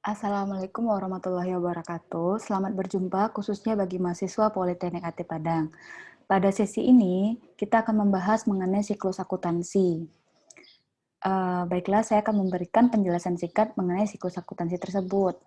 Assalamualaikum warahmatullahi wabarakatuh. Selamat berjumpa khususnya bagi mahasiswa Politeknik IT Padang. Pada sesi ini, kita akan membahas mengenai siklus akuntansi. Baiklah, saya akan memberikan penjelasan singkat mengenai siklus akuntansi tersebut.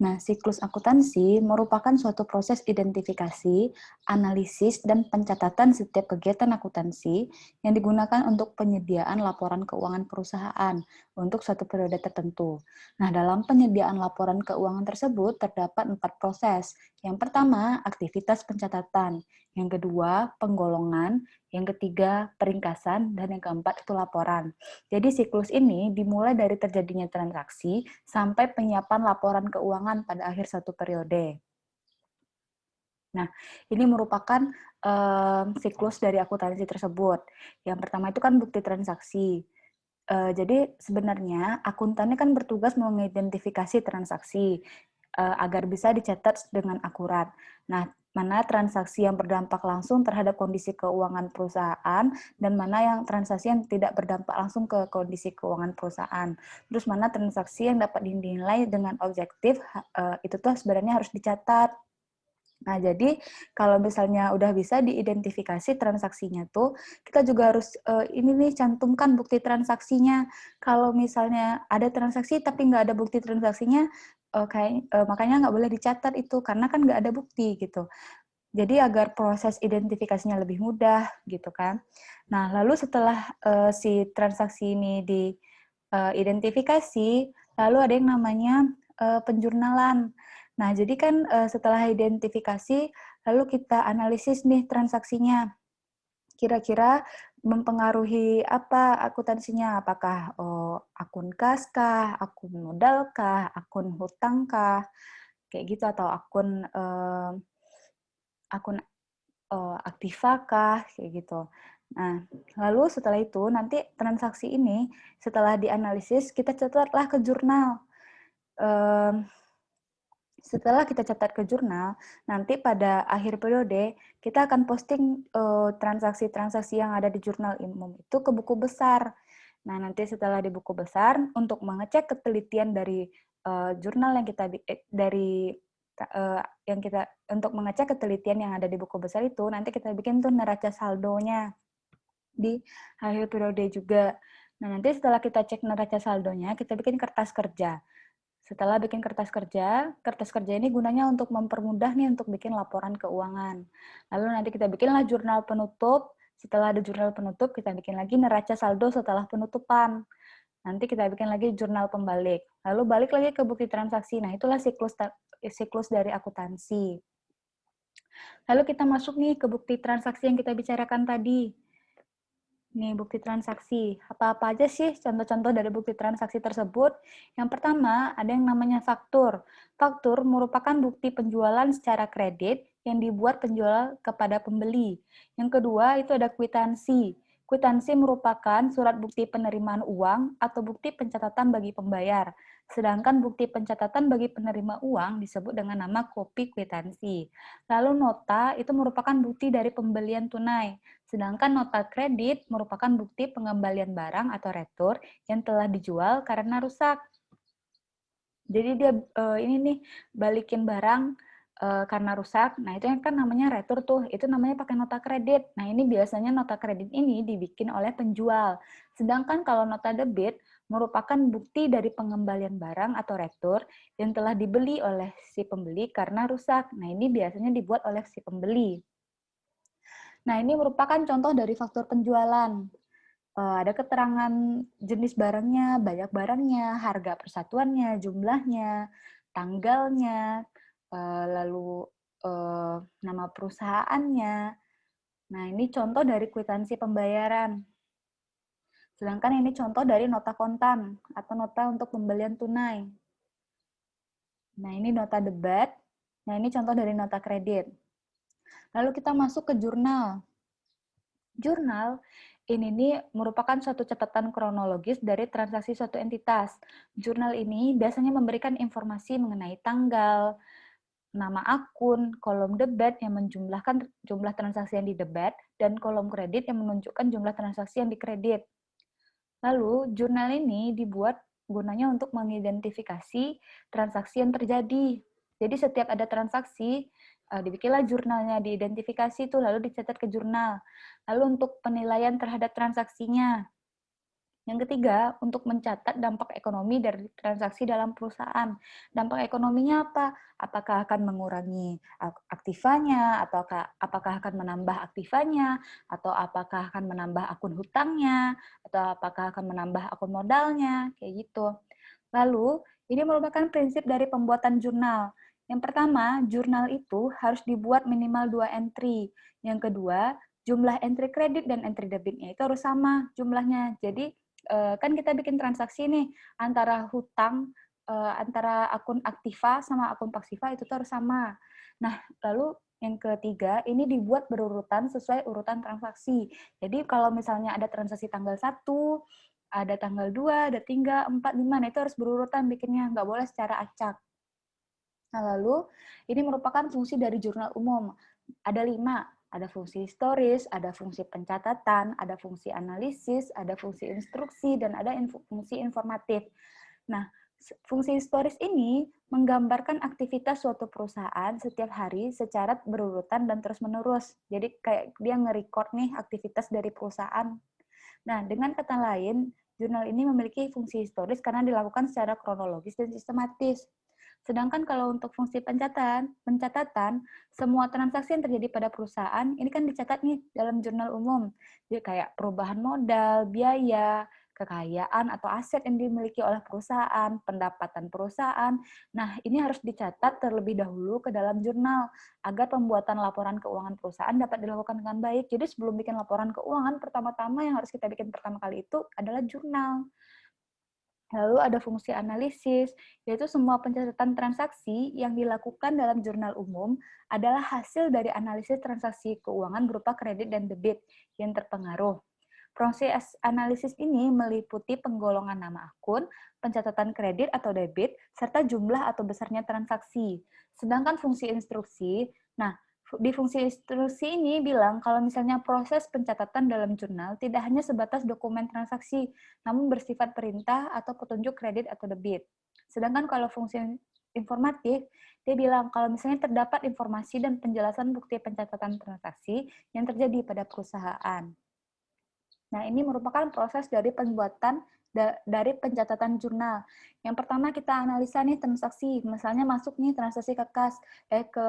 Nah, siklus akuntansi merupakan suatu proses identifikasi, analisis, dan pencatatan setiap kegiatan akuntansi yang digunakan untuk penyediaan laporan keuangan perusahaan untuk suatu periode tertentu. Nah, dalam penyediaan laporan keuangan tersebut terdapat 4 proses. Yang pertama, aktivitas pencatatan. Yang kedua, penggolongan. Yang ketiga, peringkasan. Dan yang keempat, itu laporan. Jadi siklus ini dimulai dari terjadinya transaksi sampai penyiapan laporan keuangan pada akhir satu periode. Nah, ini merupakan siklus dari akuntansi tersebut. Yang pertama itu kan bukti transaksi. Jadi sebenarnya akuntannya kan bertugas mengidentifikasi transaksi agar bisa dicatat dengan akurat. Nah, mana transaksi yang berdampak langsung terhadap kondisi keuangan perusahaan dan mana yang transaksi yang tidak berdampak langsung ke kondisi keuangan perusahaan. Terus mana transaksi yang dapat dinilai dengan objektif, itu tuh sebenarnya harus dicatat. Nah, jadi kalau misalnya udah bisa diidentifikasi transaksinya tuh, kita juga harus ini nih cantumkan bukti transaksinya. Kalau misalnya ada transaksi tapi nggak ada bukti transaksinya, makanya nggak boleh dicatat itu karena kan nggak ada bukti gitu. Jadi agar proses identifikasinya lebih mudah gitu kan. Nah, lalu setelah si transaksi ini diidentifikasi, lalu ada yang namanya penjurnalan. Nah, jadi kan setelah identifikasi, lalu kita analisis nih transaksinya. Kira-kira mempengaruhi apa akuntansinya? Apakah akun kas kah, akun modal kah, akun hutang kah, kayak gitu, atau akun aktiva kah, kayak gitu. Nah, lalu setelah itu nanti transaksi ini setelah dianalisis kita catatlah ke jurnal. Setelah kita catat ke jurnal, nanti pada akhir periode kita akan posting transaksi-transaksi yang ada di jurnal umum itu ke buku besar. Nah, nanti setelah di buku besar untuk mengecek ketelitian dari jurnal yang kita dari yang kita untuk mengecek ketelitian yang ada di buku besar itu, nanti kita bikin tuh neraca saldonya di akhir periode juga. Nah, nanti setelah kita cek neraca saldonya, kita bikin kertas kerja. Setelah bikin kertas kerja ini gunanya untuk mempermudah nih untuk bikin laporan keuangan. Lalu nanti kita bikinlah jurnal penutup. Setelah ada jurnal penutup, kita bikin lagi neraca saldo setelah penutupan. Nanti kita bikin lagi jurnal pembalik. Lalu balik lagi ke bukti transaksi. Nah, itulah siklus dari akuntansi. Lalu kita masuk nih ke bukti transaksi yang kita bicarakan tadi. Nih, bukti transaksi. Apa-apa aja sih contoh-contoh dari bukti transaksi tersebut? Yang pertama, ada yang namanya faktur. Faktur merupakan bukti penjualan secara kredit yang dibuat penjual kepada pembeli. Yang kedua, itu ada kwitansi. Kwitansi merupakan surat bukti penerimaan uang atau bukti pencatatan bagi pembayar. Sedangkan bukti pencatatan bagi penerima uang disebut dengan nama kopi kwitansi. Lalu nota itu merupakan bukti dari pembelian tunai. Sedangkan nota kredit merupakan bukti pengembalian barang atau retur yang telah dijual karena rusak. Jadi dia ini nih balikin barang karena rusak. Nah, itu kan namanya retur tuh. Itu namanya pakai nota kredit. Nah, ini biasanya nota kredit ini dibikin oleh penjual. Sedangkan kalau nota debit merupakan bukti dari pengembalian barang atau retur yang telah dibeli oleh si pembeli karena rusak. Nah, ini biasanya dibuat oleh si pembeli. Nah, ini merupakan contoh dari faktur penjualan. Ada keterangan jenis barangnya, banyak barangnya, harga persatuannya, jumlahnya, tanggalnya, lalu nama perusahaannya. Nah, ini contoh dari kwitansi pembayaran. Sedangkan ini contoh dari nota kontan atau nota untuk pembelian tunai. Nah, ini nota debat. Nah, ini contoh dari nota kredit. Lalu kita masuk ke jurnal. Jurnal ini nih merupakan suatu catatan kronologis dari transaksi suatu entitas. Jurnal ini biasanya memberikan informasi mengenai tanggal, nama akun, kolom debat yang menjumlahkan jumlah transaksi yang didebat, dan kolom kredit yang menunjukkan jumlah transaksi yang dikredit. Lalu, jurnal ini dibuat gunanya untuk mengidentifikasi transaksi yang terjadi. Jadi setiap ada transaksi, dibikinlah jurnalnya, diidentifikasi itu lalu dicatat ke jurnal. Lalu untuk penilaian terhadap transaksinya. Yang ketiga, untuk mencatat dampak ekonomi dari transaksi dalam perusahaan. Dampak ekonominya apa? Apakah akan mengurangi aktivanya, atau apakah akan menambah aktivanya, atau apakah akan menambah akun hutangnya, atau apakah akan menambah akun modalnya, kayak gitu. Lalu, ini merupakan prinsip dari pembuatan jurnal. Yang pertama, jurnal itu harus dibuat minimal 2 entry. Yang kedua, jumlah entry kredit dan entry debitnya itu harus sama jumlahnya. Jadi, kan kita bikin transaksi nih antara hutang, antara akun aktiva sama akun pasiva itu tuh harus sama. Nah, lalu yang ketiga, ini dibuat berurutan sesuai urutan transaksi. Jadi kalau misalnya ada transaksi tanggal 1, ada tanggal 2, ada 3, 4, 5, nah itu harus berurutan bikinnya, nggak boleh secara acak. Nah, lalu ini merupakan fungsi dari jurnal umum. Ada 5, ada fungsi historis, ada fungsi pencatatan, ada fungsi analisis, ada fungsi instruksi, dan ada fungsi informatif. Nah, fungsi historis ini menggambarkan aktivitas suatu perusahaan setiap hari secara berurutan dan terus-menerus. Jadi kayak dia nge-record nih aktivitas dari perusahaan. Nah, dengan kata lain, jurnal ini memiliki fungsi historis karena dilakukan secara kronologis dan sistematis. Sedangkan kalau untuk fungsi pencatatan, semua transaksi yang terjadi pada perusahaan ini kan dicatat nih dalam jurnal umum. Jadi kayak perubahan modal, biaya, kekayaan atau aset yang dimiliki oleh perusahaan, pendapatan perusahaan. Nah, ini harus dicatat terlebih dahulu ke dalam jurnal agar pembuatan laporan keuangan perusahaan dapat dilakukan dengan baik. Jadi sebelum bikin laporan keuangan, pertama-tama yang harus kita bikin pertama kali itu adalah jurnal. Lalu ada fungsi analisis, yaitu semua pencatatan transaksi yang dilakukan dalam jurnal umum adalah hasil dari analisis transaksi keuangan berupa kredit dan debit yang terpengaruh. Proses analisis ini meliputi penggolongan nama akun, pencatatan kredit atau debit, serta jumlah atau besarnya transaksi. Sedangkan fungsi instruksi, nah di fungsi instruksi ini bilang kalau misalnya proses pencatatan dalam jurnal tidak hanya sebatas dokumen transaksi, namun bersifat perintah atau petunjuk kredit atau debit. Sedangkan kalau fungsi informatif, dia bilang kalau misalnya terdapat informasi dan penjelasan bukti pencatatan transaksi yang terjadi pada perusahaan. Nah, ini merupakan proses dari pembuatan dari pencatatan jurnal. Yang pertama kita analisa nih transaksi, misalnya masuk nih transaksi ke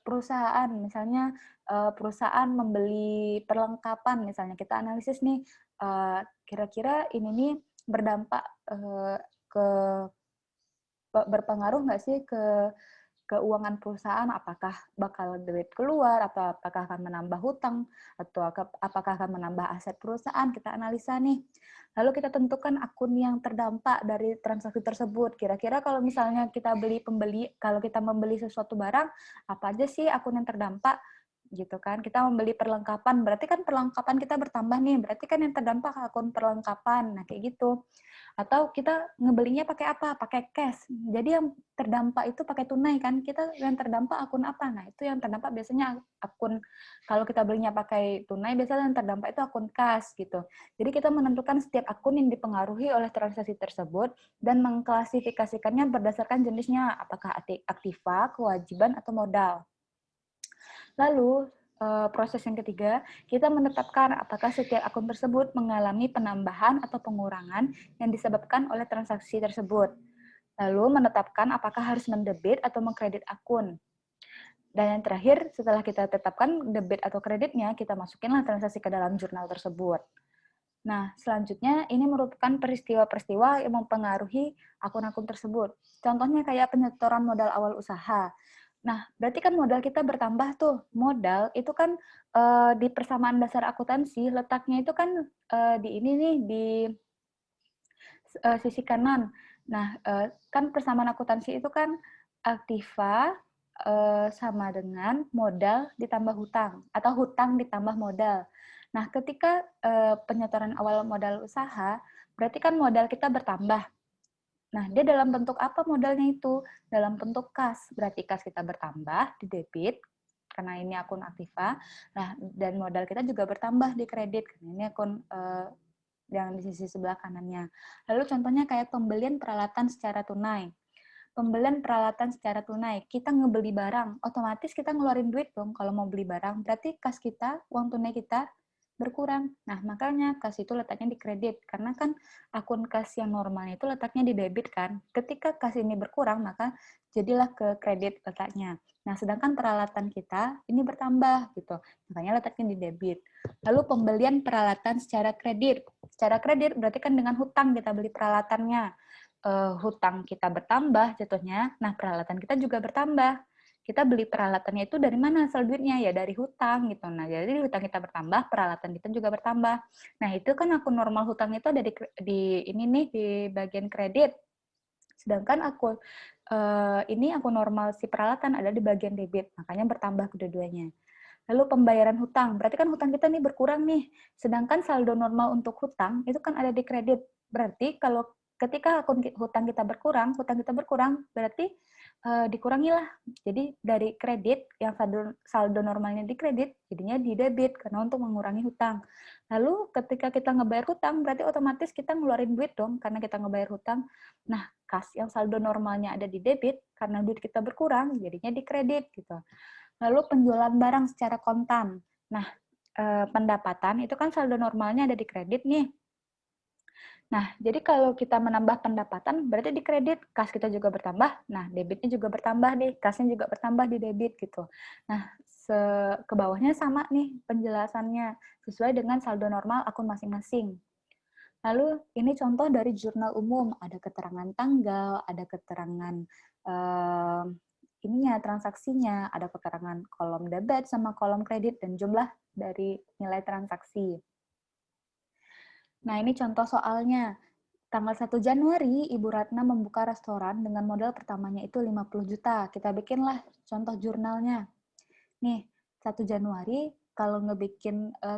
perusahaan, misalnya perusahaan membeli perlengkapan, misalnya kita analisis nih kira-kira ini nih berdampak ke berpengaruh nggak sih ke keuangan perusahaan, apakah bakal duit keluar, atau apakah akan menambah hutang, atau apakah akan menambah aset perusahaan, kita analisa nih. Lalu kita tentukan akun yang terdampak dari transaksi tersebut. Kira-kira kalau misalnya kalau kita membeli sesuatu barang, apa aja sih akun yang terdampak? Gitu kan, kita membeli perlengkapan, berarti kan perlengkapan kita bertambah nih, berarti kan yang terdampak akun perlengkapan, nah kayak gitu. Atau kita ngebelinya pakai apa? Pakai cash. Jadi yang terdampak itu pakai tunai kan. Kita yang terdampak akun apa? Nah, itu yang terdampak biasanya akun, kalau kita belinya pakai tunai, biasanya yang terdampak itu akun kas gitu. Jadi kita menentukan setiap akun yang dipengaruhi oleh transaksi tersebut dan mengklasifikasikannya berdasarkan jenisnya, apakah aktiva, kewajiban, atau modal. Lalu, proses yang ketiga, kita menetapkan apakah setiap akun tersebut mengalami penambahan atau pengurangan yang disebabkan oleh transaksi tersebut. Lalu, menetapkan apakah harus mendebit atau mengkredit akun. Dan yang terakhir, setelah kita tetapkan debit atau kreditnya, kita masukinlah transaksi ke dalam jurnal tersebut. Nah, selanjutnya ini merupakan peristiwa-peristiwa yang mempengaruhi akun-akun tersebut. Contohnya kayak penyetoran modal awal usaha. Nah, berarti kan modal kita bertambah tuh. Modal itu kan di persamaan dasar akuntansi letaknya itu kan di ini nih di sisi kanan. Nah, kan persamaan akuntansi itu kan aktiva sama dengan modal ditambah hutang atau hutang ditambah modal. Nah, ketika penyetoran awal modal usaha, berarti kan modal kita bertambah. Nah, dia dalam bentuk apa modalnya itu? Dalam bentuk kas. Berarti kas kita bertambah di debit, karena ini akun aktiva. Nah, dan modal kita juga bertambah di kredit, karena ini akun yang di sisi sebelah kanannya. Lalu contohnya kayak pembelian peralatan secara tunai. Pembelian peralatan secara tunai, kita ngebeli barang, otomatis kita ngeluarin duit dong kalau mau beli barang, berarti kas kita, uang tunai kita berkurang. Nah, makanya kas itu letaknya di kredit, karena kan akun kas yang normalnya itu letaknya di debit kan. Ketika kas ini berkurang, maka jadilah ke kredit letaknya. Nah, sedangkan peralatan kita ini bertambah gitu, makanya letaknya di debit. Lalu pembelian peralatan secara kredit. Secara kredit berarti kan dengan hutang kita beli peralatannya. Hutang kita bertambah jatuhnya, nah peralatan kita juga bertambah. Kita beli peralatannya itu dari mana asal duitnya? Ya dari hutang gitu. Nah, jadi hutang kita bertambah, peralatan kita juga bertambah. Nah, itu kan akun normal hutang itu ada di ini nih di bagian kredit. Sedangkan akun ini akun normal si peralatan ada di bagian debit, makanya bertambah kedua-duanya. Lalu pembayaran hutang, berarti kan hutang kita nih berkurang nih. Sedangkan saldo normal untuk hutang itu kan ada di kredit. Berarti kalau ketika hutang kita berkurang, berarti dikurangilah. Jadi dari kredit yang saldo normalnya di kredit, jadinya di debit karena untuk mengurangi hutang. Lalu ketika kita ngebayar hutang, berarti otomatis kita ngeluarin duit dong karena kita ngebayar hutang. Nah, kas yang saldo normalnya ada di debit karena duit kita berkurang, jadinya di kredit gitu. Lalu penjualan barang secara kontan. Nah, pendapatan itu kan saldo normalnya ada di kredit nih. Nah, jadi kalau kita menambah pendapatan, berarti di kredit, kas kita juga bertambah, nah debitnya juga bertambah nih, kasnya juga bertambah di debit gitu. Nah, ke bawahnya sama nih penjelasannya, sesuai dengan saldo normal akun masing-masing. Lalu ini contoh dari jurnal umum, ada keterangan tanggal, ada keterangan ininya transaksinya, ada keterangan kolom debit sama kolom kredit dan jumlah dari nilai transaksi. Nah, ini contoh soalnya. Tanggal 1 Januari, Ibu Ratna membuka restoran dengan modal pertamanya itu 50 juta. Kita bikinlah contoh jurnalnya. Nih, 1 Januari kalau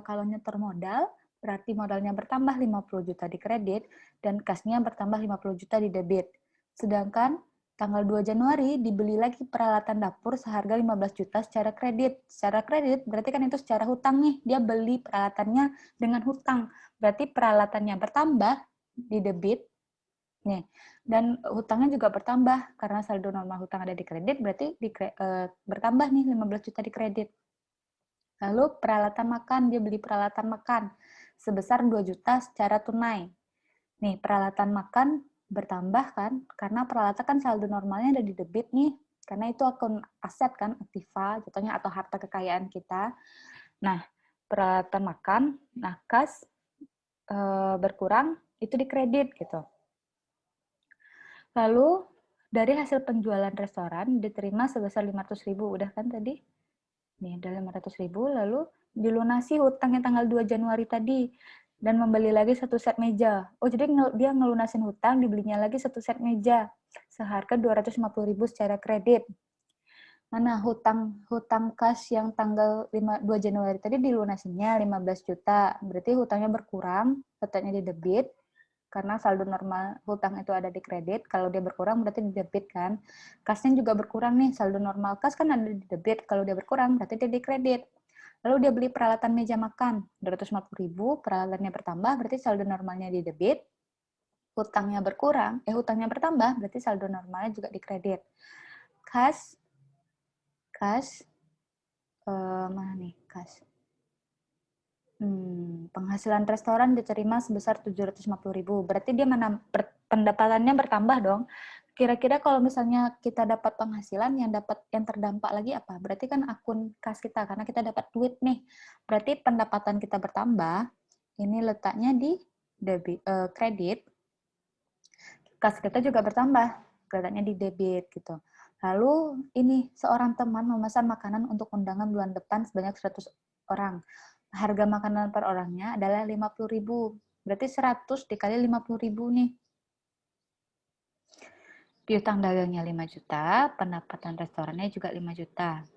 kalau nyetor modal, berarti modalnya bertambah 50 juta di kredit dan kasnya bertambah 50 juta di debit. Sedangkan tanggal 2 Januari dibeli lagi peralatan dapur seharga 15 juta secara kredit. Secara kredit berarti kan itu secara hutang nih, dia beli peralatannya dengan hutang. Berarti peralatannya bertambah di debit. Nih, dan hutangnya juga bertambah karena saldo normal hutang ada di kredit, berarti bertambah nih 15 juta di kredit. Lalu peralatan makan, dia beli peralatan makan sebesar 2 juta secara tunai. Nih, peralatan makan bertambah kan, karena peralatan kan saldo normalnya ada di debit nih, karena itu akun aset kan, aktiva, contohnya atau harta kekayaan kita. Nah, peralatan makan, nah kas berkurang, itu di kredit gitu. Lalu, dari hasil penjualan restoran diterima sebesar 500.000, udah kan tadi? Nih, ada 500.000, lalu dilunasi hutang yang tanggal 2 Januari tadi, dan membeli lagi satu set meja. Oh, jadi dia ngelunasin hutang, dibelinya lagi satu set meja, seharga 250.000 secara kredit. Mana hutang kas yang tanggal 2 Januari tadi dilunasinya 15 juta, berarti hutangnya berkurang, letaknya di debit, karena saldo normal hutang itu ada di kredit, kalau dia berkurang berarti di debit kan. Kasnya juga berkurang nih, saldo normal kas kan ada di debit, kalau dia berkurang berarti dia di kredit. Lalu dia beli peralatan meja makan, 250.000, peralatannya bertambah, berarti saldo normalnya di debit, hutangnya bertambah, berarti saldo normalnya juga di kredit. Kas, mana nih, kas. Penghasilan restoran diterima sebesar 750.000. Berarti dia pendapatannya bertambah dong. Kira-kira kalau misalnya kita dapat penghasilan yang terdampak lagi apa? Berarti kan akun kas kita karena kita dapat duit nih. Berarti pendapatan kita bertambah. Ini letaknya di kredit. Kas kita juga bertambah. Letaknya di debit gitu. Lalu ini seorang teman memesan makanan untuk undangan bulan depan sebanyak 100 orang. Harga makanan per orangnya adalah 50.000. Berarti 100 dikali 50.000 nih. Piutang dagangnya 5 juta, pendapatan restorannya juga 5 juta.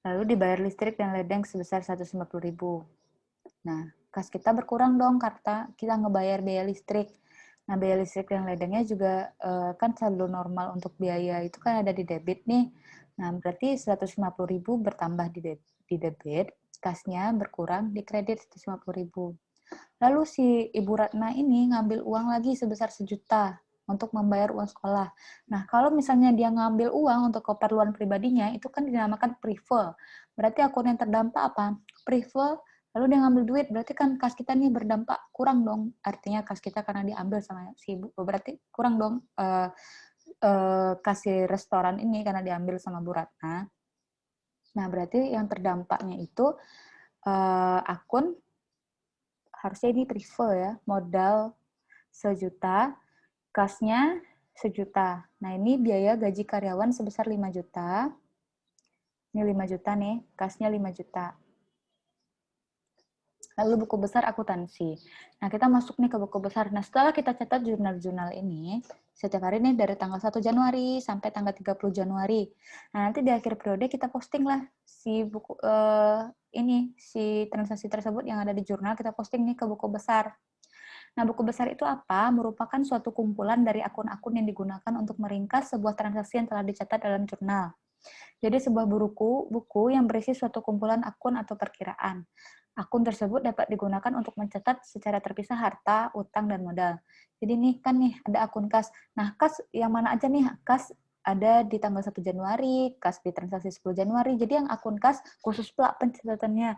Lalu dibayar listrik dan ledeng sebesar 150.000. Nah, kas kita berkurang dong karena kita ngebayar biaya listrik. Nah, biaya listrik dan ledengnya juga kan saldo normal untuk biaya itu kan ada di debit nih. Nah, berarti 150.000 bertambah di debit, kasnya berkurang di kredit 150.000. Lalu si Ibu Ratna ini ngambil uang lagi sebesar 1 juta untuk membayar uang sekolah. Nah, kalau misalnya dia ngambil uang untuk keperluan pribadinya, itu kan dinamakan prive. Berarti akun yang terdampak apa? Prive, lalu dia ngambil duit, berarti kan kas kita nih berdampak kurang dong. Artinya kas kita karena diambil sama si ibu, berarti kurang dong kasih restoran ini karena diambil sama Bu Ratna. Nah, berarti yang terdampaknya itu akun harusnya ini prive ya, modal 1 juta, kasnya 1 juta. Nah, ini biaya gaji karyawan sebesar 5 juta. Ini 5 juta nih, kasnya 5 juta. Lalu buku besar akuntansi. Nah, kita masuk nih ke buku besar. Nah, setelah kita catat jurnal-jurnal ini, setiap hari nih dari tanggal 1 Januari sampai tanggal 30 Januari. Nah, nanti di akhir periode kita posting lah si buku si transaksi tersebut yang ada di jurnal, kita posting nih ke buku besar. Nah, buku besar itu apa? Merupakan suatu kumpulan dari akun-akun yang digunakan untuk meringkas sebuah transaksi yang telah dicatat dalam jurnal. Jadi sebuah buku yang berisi suatu kumpulan akun atau perkiraan. Akun tersebut dapat digunakan untuk mencatat secara terpisah harta, utang, dan modal. Jadi nih kan nih ada akun kas. Nah, kas yang mana aja nih? Kas ada di tanggal 1 Januari, kas di transaksi 10 Januari. Jadi yang akun kas khusus pula pencatatannya.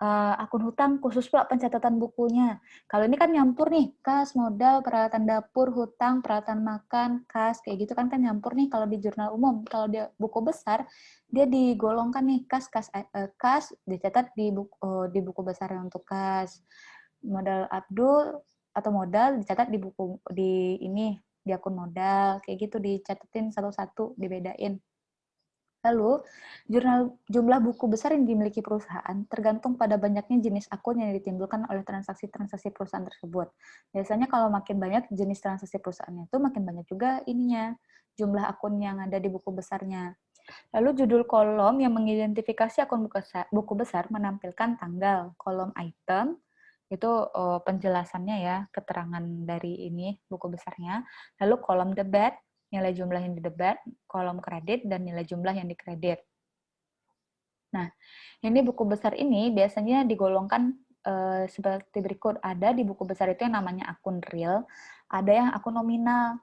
Akun hutang khusus pula pencatatan bukunya. Kalau ini kan nyampur nih, kas, modal, peralatan dapur, hutang, peralatan makan, kas, kayak gitu kan nyampur nih kalau di jurnal umum. Kalau dia buku besar, dia digolongkan nih kas dicatat di buku besar yang untuk kas. Modal Abdul atau modal dicatat di akun modal, kayak gitu dicatatin satu-satu, dibedain. Lalu, jumlah buku besar yang dimiliki perusahaan tergantung pada banyaknya jenis akun yang ditimbulkan oleh transaksi-transaksi perusahaan tersebut. Biasanya kalau makin banyak jenis transaksi perusahaannya itu, makin banyak juga jumlah akun yang ada di buku besarnya. Lalu judul kolom yang mengidentifikasi akun buku besar menampilkan tanggal, kolom item, itu penjelasannya ya, keterangan dari ini buku besarnya. Lalu kolom debit, nilai jumlah yang didebat, kolom kredit, dan nilai jumlah yang dikredit. Nah, ini buku besar ini biasanya digolongkan seperti berikut. Ada di buku besar itu yang namanya akun real, ada yang akun nominal.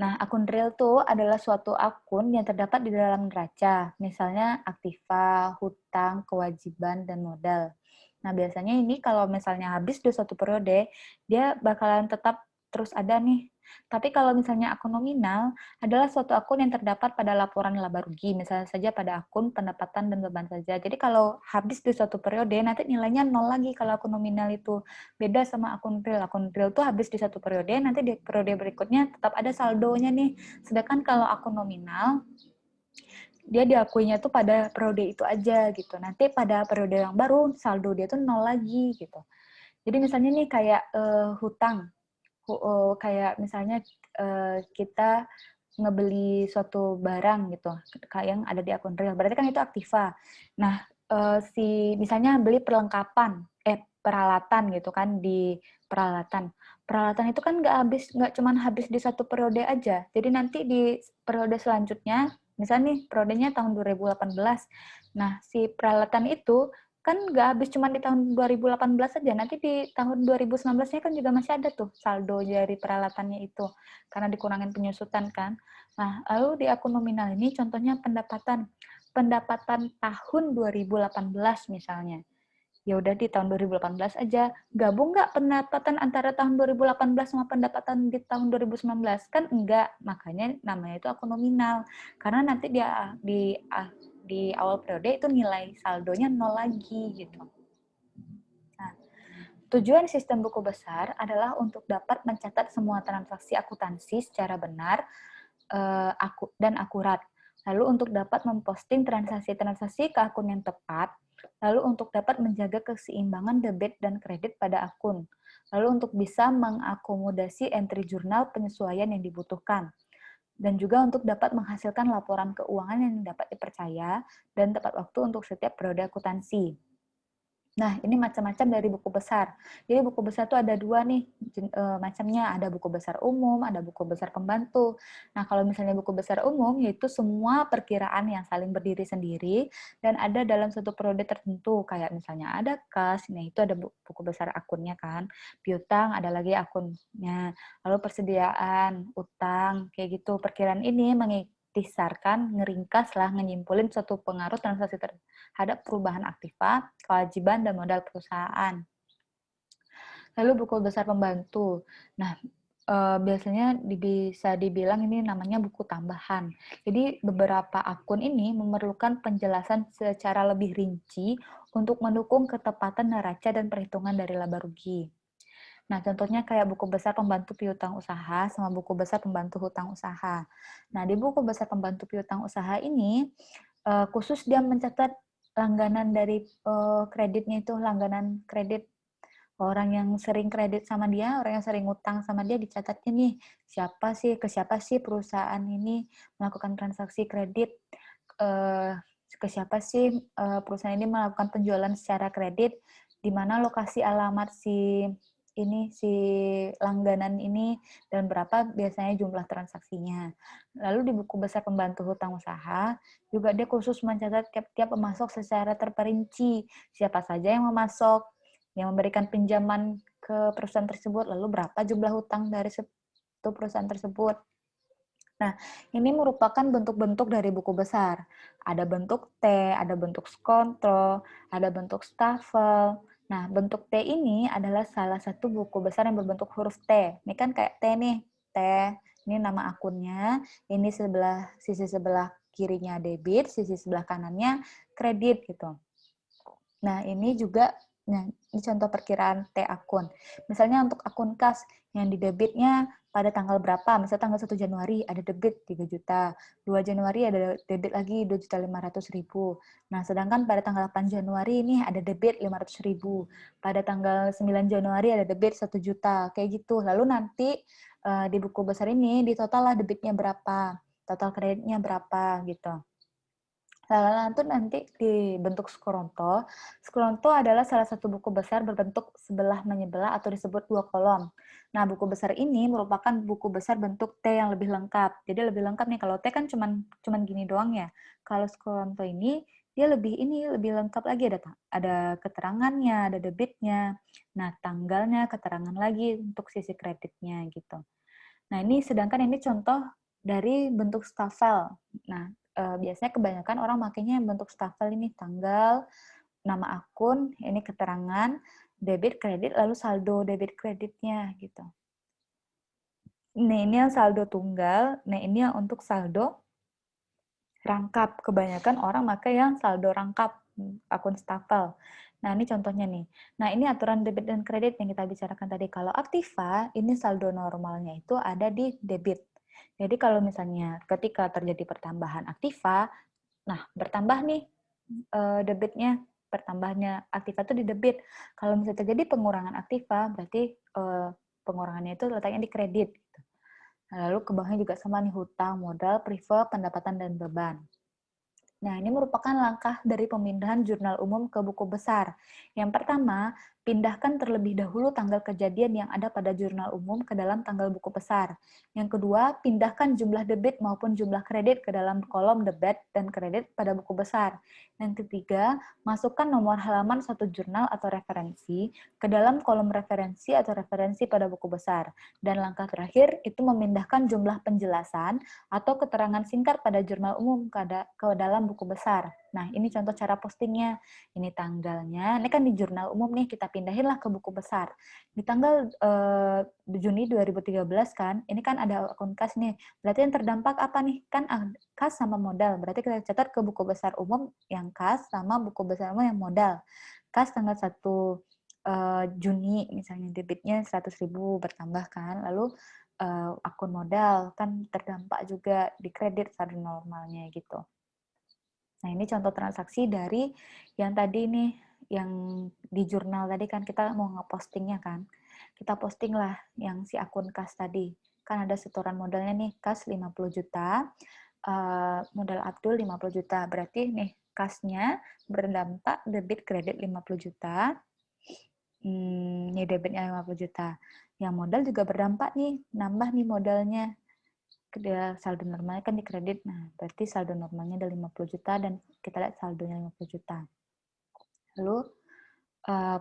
Nah, akun real itu adalah suatu akun yang terdapat di dalam neraca, misalnya aktiva, hutang, kewajiban, dan modal. Nah, biasanya ini kalau misalnya habis di suatu periode, dia bakalan tetap terus ada nih. Tapi kalau misalnya akun nominal adalah suatu akun yang terdapat pada laporan laba rugi, misalnya saja pada akun pendapatan dan beban saja. Jadi kalau habis di suatu periode, nanti nilainya 0 lagi kalau akun nominal itu. Beda sama akun real. Akun real tuh habis di satu periode, nanti di periode berikutnya tetap ada saldonya nih. Sedangkan kalau akun nominal, dia diakuinya tuh pada periode itu aja gitu. Nanti pada periode yang baru, saldo dia tuh 0 lagi gitu. Jadi misalnya nih kayak hutang. Kayak misalnya kita ngebeli suatu barang gitu, kayak yang ada di akun real. Berarti kan itu aktiva. Nah, misalnya beli peralatan gitu kan di peralatan. Peralatan itu kan nggak cuma habis di satu periode aja. Jadi nanti di periode selanjutnya, misalnya nih periodenya tahun 2018. Nah, si peralatan itu kan nggak habis cuma di tahun 2018 saja, nanti di tahun 2019-nya kan juga masih ada tuh saldo dari peralatannya itu, karena dikurangin penyusutan kan. Nah, lalu di akun nominal ini contohnya pendapatan tahun 2018 misalnya. Ya udah di tahun 2018 aja. Gabung nggak pendapatan antara tahun 2018 sama pendapatan di tahun 2019? Kan enggak, makanya namanya itu akun nominal. Karena nanti dia di awal periode itu nilai saldonya 0 lagi gitu. Nah, tujuan sistem buku besar adalah untuk dapat mencatat semua transaksi akuntansi secara benar dan akurat. Lalu untuk dapat memposting transaksi-transaksi ke akun yang tepat, lalu untuk dapat menjaga keseimbangan debit dan kredit pada akun, lalu untuk bisa mengakomodasi entry jurnal penyesuaian yang dibutuhkan, dan juga untuk dapat menghasilkan laporan keuangan yang dapat dipercaya dan tepat waktu untuk setiap periode akuntansi. Nah, ini macam-macam dari buku besar. Jadi buku besar itu ada dua nih macamnya, ada buku besar umum, ada buku besar pembantu. Nah, kalau misalnya buku besar umum, yaitu semua perkiraan yang saling berdiri sendiri dan ada dalam satu periode tertentu, kayak misalnya ada kas, nah itu ada buku besar akunnya kan, piutang ada lagi akunnya, lalu persediaan, utang, kayak gitu. Perkiraan ini mengisarkan, ngeringkas lah, nyimpulin suatu pengaruh transaksi terhadap perubahan aktiva, kewajiban, dan modal perusahaan. Lalu buku besar pembantu. Nah, biasanya bisa dibilang ini namanya buku tambahan. Jadi beberapa akun ini memerlukan penjelasan secara lebih rinci untuk mendukung ketepatan neraca dan perhitungan dari laba rugi. Nah, contohnya kayak buku besar pembantu piutang usaha sama buku besar pembantu hutang usaha. Nah, di buku besar pembantu piutang usaha ini khusus dia mencatat langganan dari kreditnya itu, langganan kredit orang yang sering kredit sama dia, orang yang sering utang sama dia dicatatnya nih, ke siapa sih perusahaan ini melakukan transaksi kredit, ke siapa sih perusahaan ini melakukan penjualan secara kredit, di mana lokasi alamat si langganan ini dan berapa biasanya jumlah transaksinya. Lalu di buku besar pembantu hutang usaha juga dia khusus mencatat tiap pemasok secara terperinci, siapa saja yang memasok, yang memberikan pinjaman ke perusahaan tersebut, lalu berapa jumlah hutang dari satu perusahaan tersebut. Nah, ini merupakan bentuk-bentuk dari buku besar. Ada bentuk T, ada bentuk skonto, ada bentuk stafel. Nah, bentuk T ini adalah salah satu buku besar yang berbentuk huruf T. Ini kan kayak T nih, T. Ini nama akunnya, ini sisi sebelah kirinya debit, sisi sebelah kanannya kredit gitu. Nah, ini juga ini contoh perkiraan T akun. Misalnya untuk akun kas yang di debitnya pada tanggal berapa, misalnya tanggal 1 Januari ada debit 3 juta, 2 Januari ada debit lagi 2.500.000. Nah, sedangkan pada tanggal 8 Januari ini ada debit 500.000. Pada tanggal 9 Januari ada debit 1 juta, kayak gitu. Lalu nanti di buku besar ini di total lah debitnya berapa, total kreditnya berapa gitu. Lalu itu nanti dibentuk skronto. Skronto adalah salah satu buku besar berbentuk sebelah menyebelah atau disebut dua kolom. Nah, buku besar ini merupakan buku besar bentuk T yang lebih lengkap. Jadi lebih lengkap nih, kalau T kan cuman gini doang ya. Kalau skronto ini dia lebih lengkap lagi, ada keterangannya, ada debitnya. Nah, tanggalnya, keterangan lagi untuk sisi kreditnya gitu. Nah, ini sedangkan ini contoh dari bentuk stafel. Nah, biasanya kebanyakan orang makainya bentuk stafel ini, tanggal, nama akun, ini keterangan, debit, kredit, lalu saldo debit kreditnya gitu. Nah, ini yang saldo tunggal, nah ini yang untuk saldo rangkap. Kebanyakan orang pakai yang saldo rangkap, akun stafel. Nah, ini contohnya nih. Nah, ini aturan debit dan kredit yang kita bicarakan tadi. Kalau Aktiva, ini saldo normalnya itu ada di debit. Jadi kalau misalnya ketika terjadi pertambahan Aktiva, nah bertambah nih debitnya, pertambahannya Aktiva itu di debit. Kalau misalnya terjadi pengurangan Aktiva, berarti pengurangannya itu letaknya di kredit. Lalu ke bawahnya juga sama nih, hutang, modal, privat, pendapatan, dan beban. Nah, ini merupakan langkah dari pemindahan jurnal umum ke buku besar. Yang pertama, pindahkan terlebih dahulu tanggal kejadian yang ada pada jurnal umum ke dalam tanggal buku besar. Yang kedua, pindahkan jumlah debit maupun jumlah kredit ke dalam kolom debit dan kredit pada buku besar. Yang ketiga, masukkan nomor halaman suatu jurnal atau referensi ke dalam kolom referensi atau referensi pada buku besar. Dan langkah terakhir, itu memindahkan jumlah penjelasan atau keterangan singkat pada jurnal umum ke dalam buku besar. Nah, ini contoh cara postingnya. Ini tanggalnya, ini kan di jurnal umum nih, kita pindahinlah ke buku besar. Di tanggal Juni 2013 kan, ini kan ada akun kas nih. Berarti yang terdampak apa nih? Kan kas sama modal. Berarti kita catat ke buku besar umum yang kas sama buku besar umum yang modal. Kas tanggal 1 Juni, misalnya debitnya 100.000 bertambah kan, lalu akun modal kan terdampak juga di kredit saldo normalnya gitu. Nah, ini contoh transaksi dari yang tadi nih, yang di jurnal tadi kan kita mau ngepostingnya kan. Kita posting lah yang si akun kas tadi. Kan ada setoran modalnya nih, kas 50 juta, modal Abdul 50 juta. Berarti nih, kasnya berdampak debit kredit 50 juta. Ini debitnya 50 juta. Yang modal juga berdampak nih, nambah nih modalnya. Dia saldo normalnya kan di kredit. Nah, berarti saldo normalnya ada 50 juta dan kita lihat saldonya 50 juta. Lalu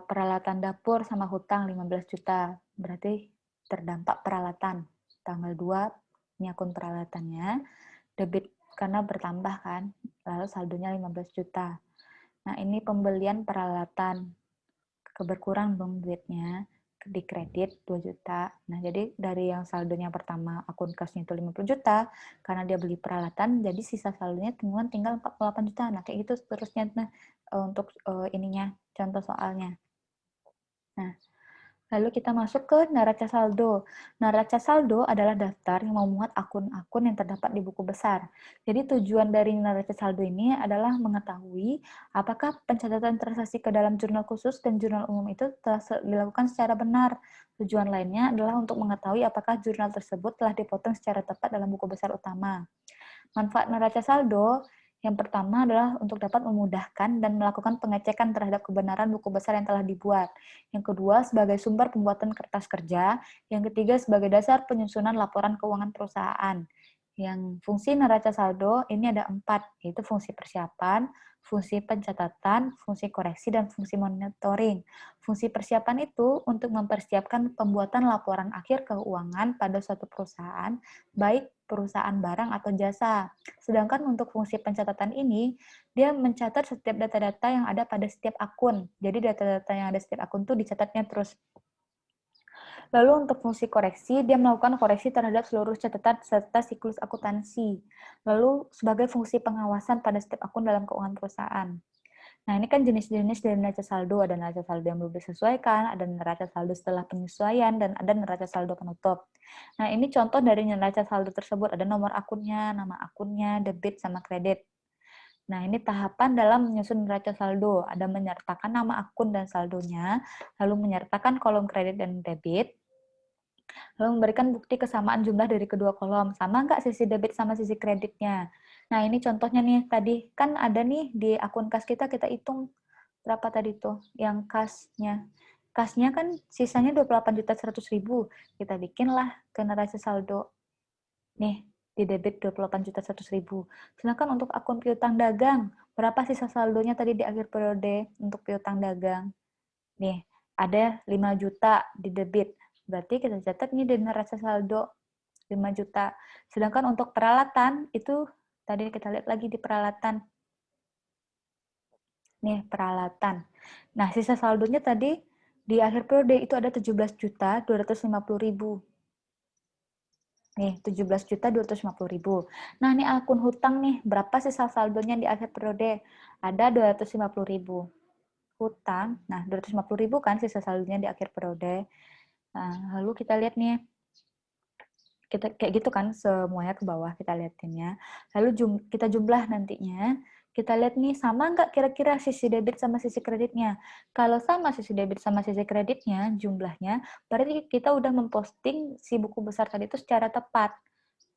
peralatan dapur sama hutang 15 juta. Berarti terdampak peralatan. Tanggal 2 ini akun peralatannya. Debit karena bertambah kan. Lalu saldonya 15 juta. Nah, ini pembelian peralatan. Berkurang dong duitnya di kredit 2 juta. Nah, jadi dari yang saldonya pertama akun kasnya itu 50 juta, karena dia beli peralatan, jadi sisa saldonya tinggal 48 juta. Nah, kayak gitu seterusnya untuk ininya, contoh soalnya. Nah, lalu kita masuk ke neraca saldo. Neraca saldo adalah daftar yang memuat akun-akun yang terdapat di buku besar. Jadi tujuan dari neraca saldo ini adalah mengetahui apakah pencatatan transaksi ke dalam jurnal khusus dan jurnal umum itu telah dilakukan secara benar. Tujuan lainnya adalah untuk mengetahui apakah jurnal tersebut telah dipotong secara tepat dalam buku besar utama. Manfaat neraca saldo yang pertama adalah untuk dapat memudahkan dan melakukan pengecekan terhadap kebenaran buku besar yang telah dibuat. Yang kedua, sebagai sumber pembuatan kertas kerja. Yang ketiga, sebagai dasar penyusunan laporan keuangan perusahaan. Yang fungsi neraca saldo ini ada 4, yaitu fungsi persiapan, fungsi pencatatan, fungsi koreksi, dan fungsi monitoring. Fungsi persiapan itu untuk mempersiapkan pembuatan laporan akhir keuangan pada suatu perusahaan, baik perusahaan barang atau jasa. Sedangkan untuk fungsi pencatatan ini, dia mencatat setiap data-data yang ada pada setiap akun. Jadi data-data yang ada setiap akun tuh dicatatnya terus. Lalu untuk fungsi koreksi, dia melakukan koreksi terhadap seluruh catatan serta siklus akuntansi. Lalu sebagai fungsi pengawasan pada setiap akun dalam keuangan perusahaan. Nah, ini kan jenis-jenis dari neraca saldo. Ada neraca saldo yang belum disesuaikan, ada neraca saldo setelah penyesuaian, dan ada neraca saldo penutup. Nah, ini contoh dari neraca saldo tersebut. Ada nomor akunnya, nama akunnya, debit, sama kredit. Nah, ini tahapan dalam menyusun neraca saldo. Ada menyertakan nama akun dan saldonya, lalu menyertakan kolom kredit dan debit, lalu memberikan bukti kesamaan jumlah dari kedua kolom. Sama nggak sisi debit sama sisi kreditnya? Nah, ini contohnya nih, tadi kan ada nih di akun kas kita hitung berapa tadi tuh yang kasnya. Kasnya kan sisanya 28.100.000. Kita bikinlah ke neraca saldo. Nih, di debit 28.100.000. Sedangkan untuk akun piutang dagang, berapa sisa saldonya tadi di akhir periode untuk piutang dagang? Nih, ada 5 juta di debit. Berarti kita catat nih di neraca saldo 5 juta. Sedangkan untuk peralatan, itu tadi kita lihat lagi di peralatan. Nih, peralatan. Nah, sisa saldonya tadi di akhir periode itu ada 17.250.000. Nih, 17.250.000. Nah, ini akun hutang nih, berapa sisa saldonya di akhir periode? Ada 250.000. Hutang, nah 250.000 kan sisa saldonya di akhir periode. Nah, lalu kita lihat nih, kita kayak gitu kan semuanya ke bawah kita liatinnya. Lalu kita jumlah nantinya. Kita lihat nih sama nggak kira-kira sisi debit sama sisi kreditnya. Kalau sama sisi debit sama sisi kreditnya jumlahnya, berarti kita udah memposting si buku besar tadi itu secara tepat.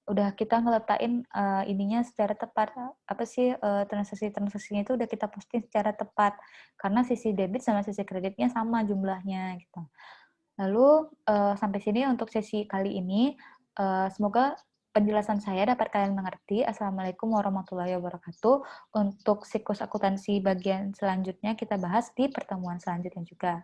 Udah kita ngeletain ininya secara tepat. Apa sih transaksi-transaksinya itu udah kita posting secara tepat. Karena sisi debit sama sisi kreditnya sama jumlahnya gitu. Lalu sampai sini untuk sesi kali ini. Semoga penjelasan saya dapat kalian mengerti. Assalamualaikum warahmatullahi wabarakatuh. Untuk siklus akuntansi bagian selanjutnya kita bahas di pertemuan selanjutnya juga.